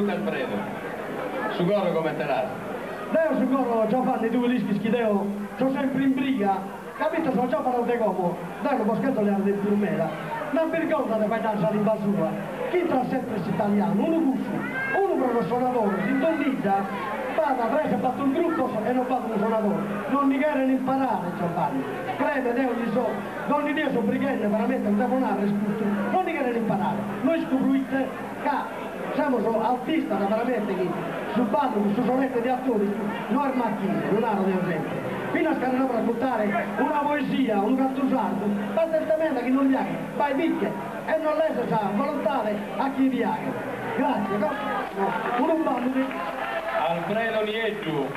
minuti Alfredo. Su coro come te l'hai? Leo su coro già fanno i due dischi schideo, sono sempre in briga, capito? Sono già parlato come, dai lo boschetto le hanno detto più mela, non vi ricordate poi danza di basura, chi tra sempre è italiano, uno gusto, uno proprio suonatore, si indonnizza, vada, presa, ha fatto un gruppo e non fatto un suonatore, non mi chiedono imparare Giovanni, crede, Deo gli so, non idea sono brighelle veramente, non devono andare, non mi chiedono imparare, noi scoprite che siamo artisti veramente che sul ballo, su sonette di attori, noi macchine, non hanno di esempio. Fino a scaricare per ascoltare una poesia, un canto sardo, ma certamente che non gli ha, vai picche, e non lei si sa, volontare a chi vi ha. Grazie, no? Un ballo di... Alfredo Nieggiu.